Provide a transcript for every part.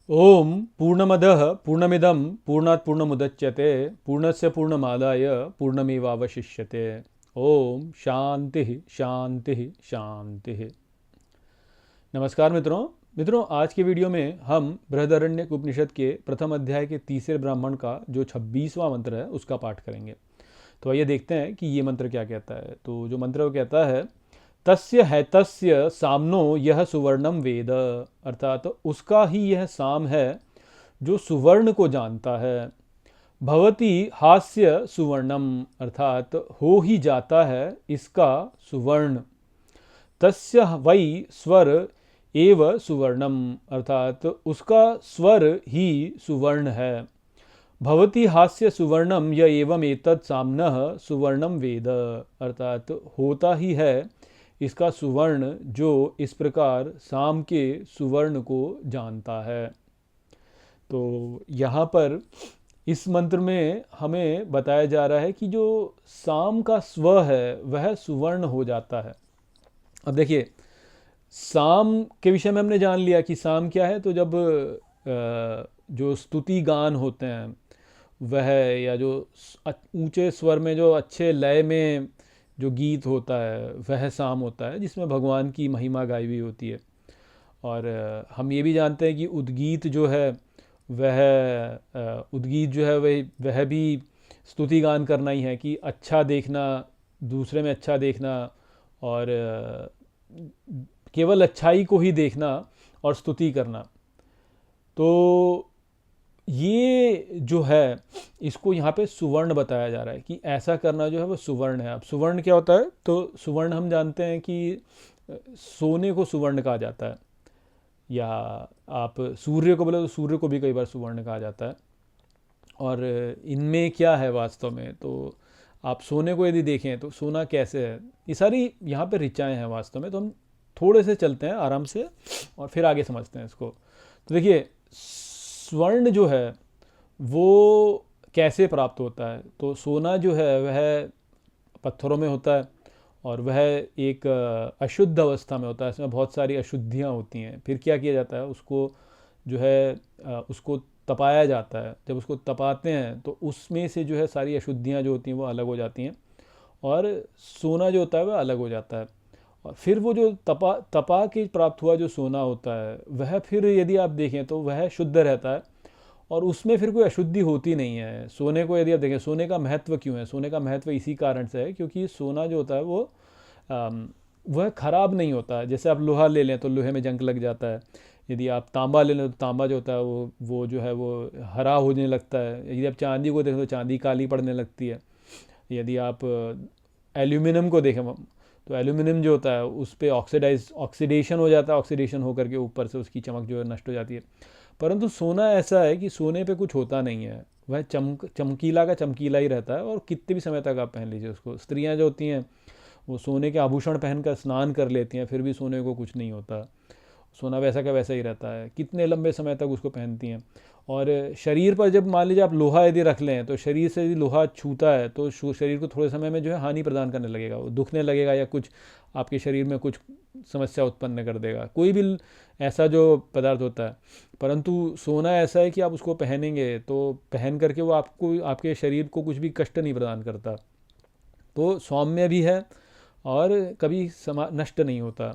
ओम पूर्णमदः पूर्णमिदं पूर्णात् पूर्णमुदच्यते पूर्णस्य पूर्णमादाय पूर्णमेवावशिष्यते। ओम शांति शांति शांति। नमस्कार मित्रों। आज के वीडियो में हम बृहदारण्यक उपनिषद के प्रथम अध्याय के तीसरे ब्राह्मण का जो 26वां मंत्र है उसका पाठ करेंगे। तो आइए देखते हैं कि ये मंत्र क्या कहता है। तो जो मंत्र वो कहता है, तस्य हैतस्य सामनो यह सुवर्णम वेद, अर्थात तो उसका ही यह साम है जो सुवर्ण को जानता है। भवती हास्य सुवर्णम, अर्थात हो ही जाता है इसका सुवर्ण। तस्य वै स्वर एव सुवर्णम, अर्थात उसका स्वर ही सुवर्ण है। भवती हास्य सुवर्णम य एवं एतत् साम्नः सुवर्णम वेद, अर्थात होता ही है इसका सुवर्ण जो इस प्रकार साम के सुवर्ण को जानता है। तो यहाँ पर इस मंत्र में हमें बताया जा रहा है कि जो साम का स्व है वह सुवर्ण हो जाता है। अब देखिए, साम के विषय में हमने जान लिया कि साम क्या है। तो जब जो स्तुति गान होते हैं वह, या जो ऊंचे स्वर में जो अच्छे लय में जो गीत होता है वह साम होता है, जिसमें भगवान की महिमा गाई हुई होती है। और हम ये भी जानते हैं कि उद्गीत जो है वह उद्गीत जो है वह भी स्तुति गान करना ही है, कि अच्छा देखना, दूसरे में अच्छा देखना, और केवल अच्छाई को ही देखना और स्तुति करना। तो ये जो है इसको यहाँ पे सुवर्ण बताया जा रहा है कि ऐसा करना जो है वो सुवर्ण है। अब सुवर्ण क्या होता है? तो सुवर्ण हम जानते हैं कि सोने को सुवर्ण कहा जाता है, या आप सूर्य को बोले तो सूर्य को भी कई बार सुवर्ण कहा जाता है। और इनमें क्या है वास्तव में? तो आप सोने को यदि देखें तो सोना कैसे है, ये सारी यहाँ पे ऋचाएँ हैं वास्तव में। तो हम थोड़े से चलते हैं आराम से और फिर आगे समझते हैं इसको। तो देखिए, स्वर्ण जो है वो कैसे प्राप्त होता है? तो सोना जो है वह पत्थरों में होता है और वह एक अशुद्ध अवस्था में होता है, इसमें बहुत सारी अशुद्धियाँ होती हैं। फिर क्या किया जाता है? उसको जो है उसको तपाया जाता है। जब उसको तपाते हैं तो उसमें से जो है सारी अशुद्धियाँ जो होती हैं वो अलग हो जाती हैं और सोना जो होता है वह अलग हो जाता है। और फिर वो जो तपा के प्राप्त हुआ जो सोना होता है वह फिर यदि आप देखें तो वह शुद्ध रहता है और उसमें फिर कोई अशुद्धि होती नहीं है। सोने को यदि आप देखें, सोने का महत्व क्यों है? सोने का महत्व इसी कारण से है क्योंकि सोना जो होता है वो वह खराब नहीं होता है। जैसे आप लोहा ले लें तो लोहे में जंग लग जाता है। यदि आप तांबा ले लें तो तांबा जो होता है वो जो है वो हरा होने लगता है। यदि आप चांदी को देखें तो चांदी काली पड़ने लगती है। यदि आप एल्यूमिनियम को देखें तो एल्यूमिनियम जो होता है उस पर ऑक्सीडेशन हो जाता है। ऑक्सीडेशन होकर के ऊपर से उसकी चमक जो है नष्ट हो जाती है। परंतु सोना ऐसा है कि सोने पे कुछ होता नहीं है, वह चमकीला का चमकीला ही रहता है और कितने भी समय तक आप पहन लीजिए उसको। स्त्रियां जो होती हैं वो सोने के आभूषण पहनकर स्नान कर लेती हैं, फिर भी सोने को कुछ नहीं होता। सोना वैसा का वैसा ही रहता है, कितने लंबे समय तक उसको पहनती हैं। और शरीर पर जब मान लीजिए आप लोहा यदि रख लें तो शरीर से यदि लोहा छूता है तो शरीर को थोड़े समय में जो है हानि प्रदान करने लगेगा, वो दुखने लगेगा या कुछ आपके शरीर में कुछ समस्या उत्पन्न कर देगा, कोई भी ऐसा जो पदार्थ होता है। परंतु सोना ऐसा है कि आप उसको पहनेंगे तो पहन करके वो आपको, आपके शरीर को कुछ भी कष्ट नहीं प्रदान करता। तो सौम्य भी है और कभी नष्ट नहीं होता।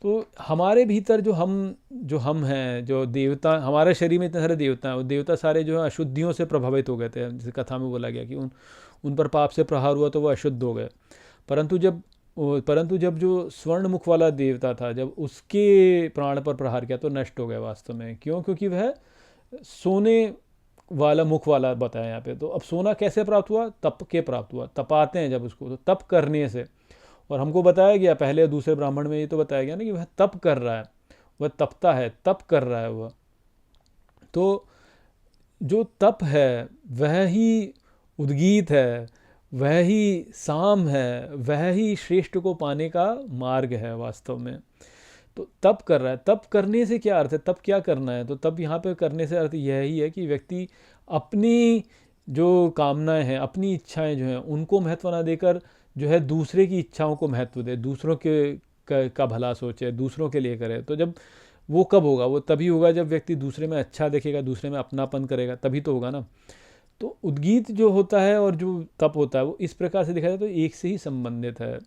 तो हमारे भीतर जो हम हैं, जो देवता, हमारे शरीर में इतने सारे देवता हैं, वो देवता सारे जो है अशुद्धियों से प्रभावित हो गए थे। जैसे कथा में बोला गया कि उन पर पाप से प्रहार हुआ तो वो अशुद्ध हो गए। परंतु जब जो स्वर्ण मुख वाला देवता था, जब उसके प्राण पर प्रहार किया तो नष्ट हो गया वास्तव में। क्यों? क्योंकि वह सोने वाला मुख वाला बताया यहाँ पे। तो अब सोना कैसे प्राप्त हुआ? तप के प्राप्त हुआ। तपाते हैं जब उसको, तो तप करने से। और हमको बताया गया पहले दूसरे ब्राह्मण में ये तो बताया गया ना कि वह तप कर रहा है, वह तपता है, तप कर रहा है वह। तो जो तप है वह ही उद्गीत है, वह ही साम है, वह ही श्रेष्ठ को पाने का मार्ग है वास्तव में। तो तप कर रहा है। तप करने से क्या अर्थ है? तप क्या करना है? तो तप यहाँ पे करने से अर्थ यह ही है कि व्यक्ति अपनी जो कामनाएं हैं, अपनी इच्छाएं जो हैं उनको महत्व ना देकर जो है दूसरे की इच्छाओं को महत्व दे, दूसरों के का भला सोचे, दूसरों के लिए करे। तो जब वो कब होगा? वो तभी होगा जब व्यक्ति दूसरे में अच्छा देखेगा, दूसरे में अपनापन करेगा, तभी तो होगा ना। तो उद्गीत जो होता है और जो तप होता है वो इस प्रकार से देखा जाए तो एक से ही संबंधित है।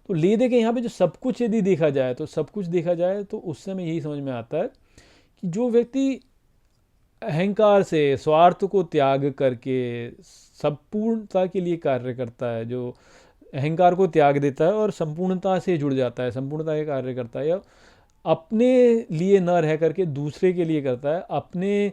तो ले दे के यहाँ पे जो सब कुछ यदि देखा जाए तो सब कुछ देखा जाए तो उस समय यही समझ में आता है कि जो व्यक्ति अहंकार से, स्वार्थ को त्याग करके संपूर्णता के लिए कार्य करता है, जो अहंकार को त्याग देता है और संपूर्णता से जुड़ जाता है, संपूर्णता के कार्य करता है, या अपने लिए न रह करके दूसरे के लिए करता है, अपने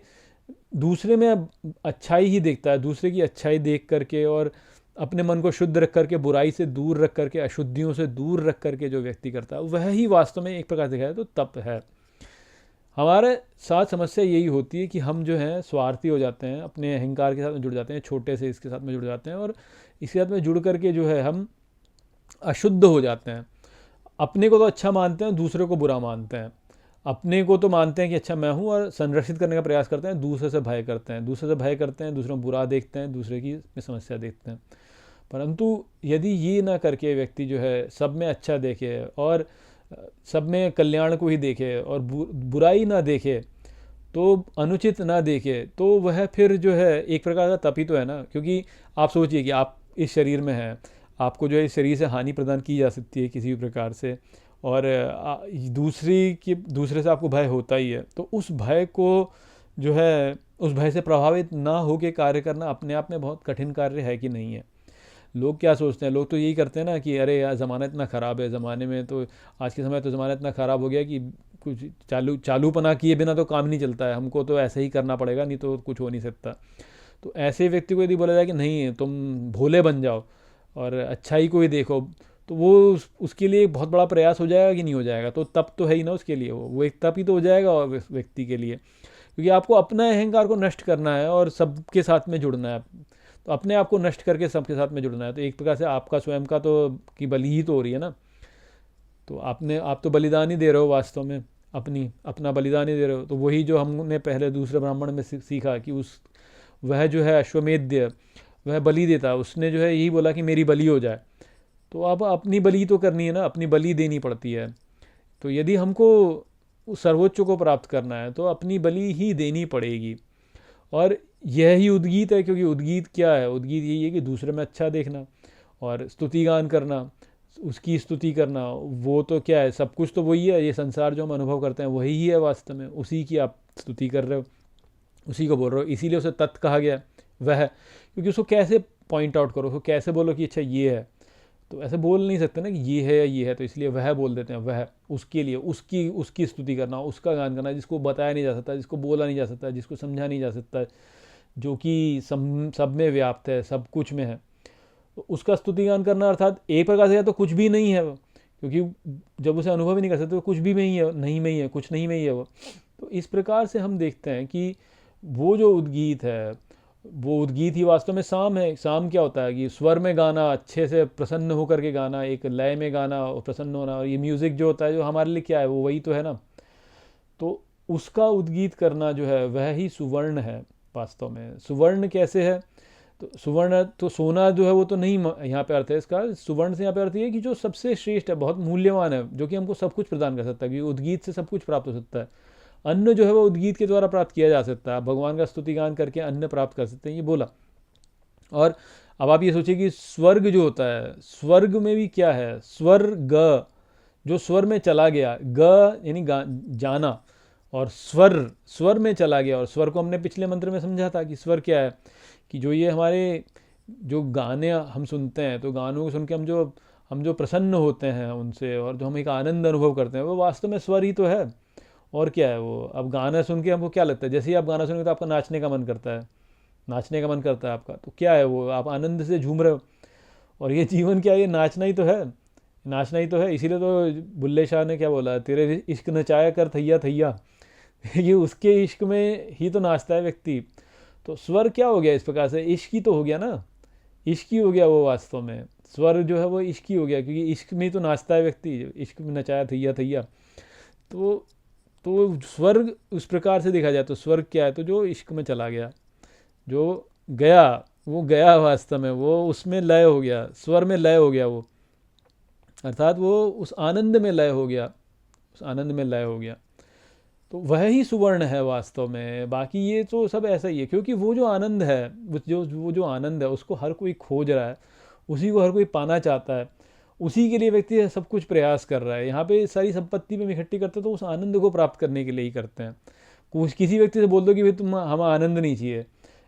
दूसरे में अच्छाई ही देखता है, दूसरे की अच्छाई देख करके और अपने मन को शुद्ध रख करके, बुराई से दूर रख करके, अशुद्धियों से दूर रख करके जो व्यक्ति करता है वह ही वास्तव में एक प्रकार से देखा जाए तो तप है। हमारे साथ समस्या यही होती है कि हम जो हैं स्वार्थी हो जाते हैं, अपने अहंकार के साथ में जुड़ जाते हैं, छोटे से इसके साथ में जुड़ जाते हैं और इसके साथ में जुड़ करके जो है हम अशुद्ध हो जाते हैं। अपने को तो अच्छा मानते हैं, दूसरे को बुरा मानते हैं। अपने को तो मानते हैं कि अच्छा मैं हूँ और संरक्षित करने का प्रयास करते हैं, दूसरे से भय करते हैं, दूसरे से भय करते हैं, दूसरे में बुरा देखते हैं, दूसरे की समस्या देखते हैं। परंतु यदि ये ना करके व्यक्ति जो है सब में अच्छा देखे और सब में कल्याण को ही देखे और बुराई ना देखे, तो अनुचित ना देखे, तो वह फिर जो है एक प्रकार का तप ही तो है ना। क्योंकि आप सोचिए कि आप इस शरीर में हैं, आपको जो है इस शरीर से हानि प्रदान की जा सकती है किसी भी प्रकार से, और दूसरे से आपको भय होता ही है। तो उस भय को जो है, उस भय से प्रभावित ना हो के कार्य करना अपने आप में बहुत कठिन कार्य है कि नहीं है। लोग क्या सोचते हैं? लोग तो यही करते हैं ना कि अरे यार ज़माना इतना ख़राब है, ज़माने में तो आज के समय तो ज़माना इतना ख़राब हो गया कि कुछ चालूपना किए बिना तो काम नहीं चलता है, हमको तो ऐसे ही करना पड़ेगा, नहीं तो कुछ हो नहीं सकता। तो ऐसे व्यक्ति को यदि बोला जाए कि नहीं तुम भोले बन जाओ और अच्छाई को ही देखो, तो वो उसके लिए बहुत बड़ा प्रयास हो जाएगा कि नहीं हो जाएगा? तो तप तो है ही ना उसके लिए, वो एक तप ही तो हो जाएगा और व्यक्ति के लिए, क्योंकि आपको अपना अहंकार को नष्ट करना है और सबके साथ में जुड़ना है। तो अपने आप को नष्ट करके सबके साथ में जुड़ना है, तो एक प्रकार से आपका स्वयं का तो की बलि ही तो हो रही है ना। तो आप तो बलिदान ही दे रहे हो वास्तव में, अपना बलिदान ही दे रहे हो। तो वही जो हमने पहले दूसरे ब्राह्मण में सीखा कि वह जो है अश्वमेध, वह बलि देता, उसने जो है यही बोला कि मेरी बलि हो जाए। तो अब अपनी बलि तो करनी है ना, अपनी बलि देनी पड़ती है। तो यदि हमको उस सर्वोच्च को प्राप्त करना है तो अपनी बलि ही देनी पड़ेगी। और यह ही उद्गीत है, क्योंकि उद्गीत क्या है? उद्गीत यही है कि दूसरे में अच्छा देखना और स्तुति गान करना, उसकी स्तुति करना। वो तो क्या है, सब कुछ तो वही है, ये संसार जो हम अनुभव करते हैं वही ही है वास्तव में, उसी की आप स्तुति कर रहे हो, उसी को बोल रहे हो। इसीलिए उसे तत् कहा गया, वह। क्योंकि उसको कैसे पॉइंट आउट करो, उसको कैसे बोलो कि अच्छा ये है, तो ऐसे बोल नहीं सकते ना कि ये है या ये है, तो इसलिए वह बोल देते हैं। वह, उसके लिए उसकी स्तुति करना, उसका गान करना, जिसको बताया नहीं जा सकता, जिसको बोला नहीं जा सकता, जिसको समझा नहीं जा सकता, जो कि सब में व्याप्त है, सब कुछ में है, तो उसका स्तुति गान करना। अर्थात एक प्रकार से तो कुछ भी नहीं है वो, क्योंकि जब उसे अनुभव ही नहीं कर सकते तो कुछ भी नहीं है, नहीं में ही है, कुछ नहीं में ही है वो। तो इस प्रकार से हम देखते हैं कि वो जो उद्गीत है, वो उद्गीत ही वास्तव में साम है। साम क्या होता है कि स्वर में गाना, अच्छे से प्रसन्न होकर के गाना, एक लय में गाना और प्रसन्न होना। और ये म्यूज़िक जो होता है जो हमारे लिए क्या है, वो वही तो है ना। तो उसका उद्गीत करना जो है वह ही सुवर्ण है वास्तव में। सुवर्ण कैसे है? तो सुवर्ण तो सोना जो है वो तो नहीं यहाँ पे अर्थ है इसका। सुवर्ण से यहाँ पे अर्थ ये है कि जो सबसे श्रेष्ठ है, बहुत मूल्यवान है, जो कि हमको सब कुछ प्रदान कर सकता है, क्योंकि उद्गीत से सब कुछ प्राप्त हो सकता है। अन्न जो है वो उद्गीत के द्वारा प्राप्त किया जा सकता है। भगवान का स्तुतिगान करके अन्न प्राप्त कर सकते हैं, ये बोला। और अब आप ये सोचिए कि स्वर्ग जो होता है, स्वर्ग में भी क्या है? स्वर्ग, जो स्वर में चला गया, ग यानी जाना, और स्वर में चला गया। और स्वर को हमने पिछले मंत्र में समझा था कि स्वर क्या है, कि जो ये हमारे जो गाने हम सुनते हैं, तो गानों को सुन के हम जो प्रसन्न होते हैं उनसे, और जो हम एक आनंद अनुभव करते हैं, वो वास्तव में स्वर ही तो है। और क्या है वो? अब गाना सुन के हमको क्या लगता है? जैसे ही आप गाना सुनेंगे तो आपका नाचने का मन करता है, नाचने का मन करता है आपका। तो क्या है वो? आप आनंद से झूम रहे हो। और ये जीवन क्या है? ये नाचना ही तो है, नाचना ही तो है। इसीलिए तो बुल्ले शाह ने क्या बोला, तेरे इश्क नचाया कर थैया थैया। ये उसके इश्क में ही तो नाचता है व्यक्ति। तो स्वर क्या हो गया इस प्रकार से? इश्क ही तो हो गया ना, इश्क ही हो गया वो वास्तव में। स्वर जो है वो इश्क ही हो गया, क्योंकि इश्क में ही तो नाचता है व्यक्ति, इश्क में नचाया थैया थैया। तो स्वर्ग उस प्रकार से देखा जाए तो स्वर्ग क्या है? तो जो इश्क में चला गया, जो गया, वो गया वास्तव में, वो उसमें लय हो गया, स्वर में लय हो गया वो, अर्थात वो उस आनंद में लय हो गया, उस आनंद में लय हो गया। तो वह ही सुवर्ण है वास्तव में, बाकी ये तो सब ऐसा ही है। क्योंकि वो जो आनंद है, वो जो आनंद है उसको हर कोई खोज रहा है, उसी को हर कोई पाना चाहता है, उसी के लिए व्यक्ति सब कुछ प्रयास कर रहा है। यहाँ पे सारी संपत्ति में इकट्ठी करते हैं तो उस आनंद को प्राप्त करने के लिए ही करते हैं। कुछ किसी व्यक्ति से बोल दो कि भाई तुम हमें आनंद नहीं चाहिए,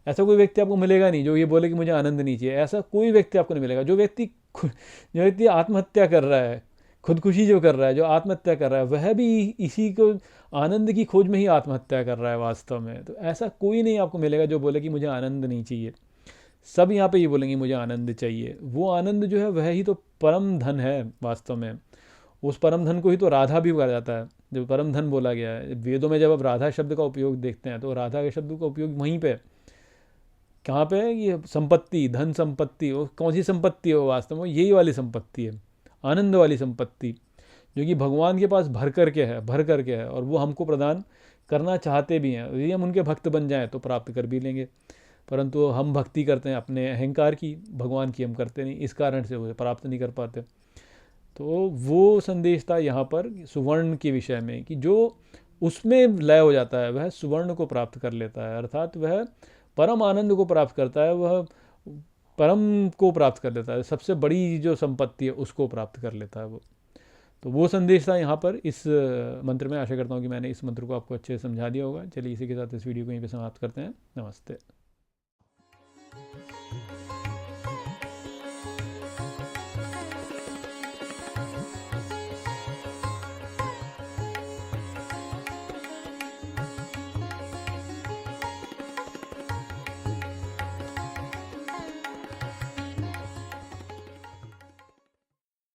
ऐसा कोई व्यक्ति आपको मिलेगा नहीं जो ये बोले कि मुझे आनंद नहीं चाहिए। ऐसा कोई व्यक्ति आपको नहीं मिलेगा। जो व्यक्ति आत्महत्या कर रहा है, खुदकुशी जो कर रहा है, जो आत्महत्या कर रहा है, वह भी इसी को आनंद की खोज में ही आत्महत्या कर रहा है वास्तव में। तो ऐसा कोई नहीं आपको मिलेगा जो बोले कि मुझे आनंद नहीं चाहिए। सब यहाँ पे ये बोलेंगे मुझे आनंद चाहिए। वो आनंद जो है वह ही तो परम धन है वास्तव में। उस परम धन को ही तो राधा भी कहा जाता है। जो परम धन बोला गया है वेदों में, जब आप राधा शब्द का उपयोग देखते हैं तो राधा के शब्द का उपयोग वहीं पे, कहाँ पे है? ये संपत्ति, धन संपत्ति। वो कौन सी संपत्ति है? वो वास्तव में यही वाली संपत्ति है, आनंद वाली संपत्ति, जो कि भगवान के पास भर करके है, भर करके है, और वो हमको प्रदान करना चाहते भी हैं। यदि हम उनके भक्त बन जाएं तो प्राप्त कर भी लेंगे, परंतु हम भक्ति करते हैं अपने अहंकार की, भगवान की हम करते नहीं, इस कारण से वो प्राप्त नहीं कर पाते। तो वो संदेश था यहाँ पर सुवर्ण के विषय में, कि जो उसमें लय हो जाता है वह सुवर्ण को प्राप्त कर लेता है, अर्थात वह परम आनंद को प्राप्त करता है, वह परम को प्राप्त कर लेता है, सबसे बड़ी जो संपत्ति है उसको प्राप्त कर लेता है वो। तो वो संदेश था यहाँ पर इस मंत्र में। आशा करता हूँ कि मैंने इस मंत्र को आपको अच्छे से समझा दिया होगा। चलिए इसी के साथ इस वीडियो को यहीं पे समाप्त करते हैं। नमस्ते।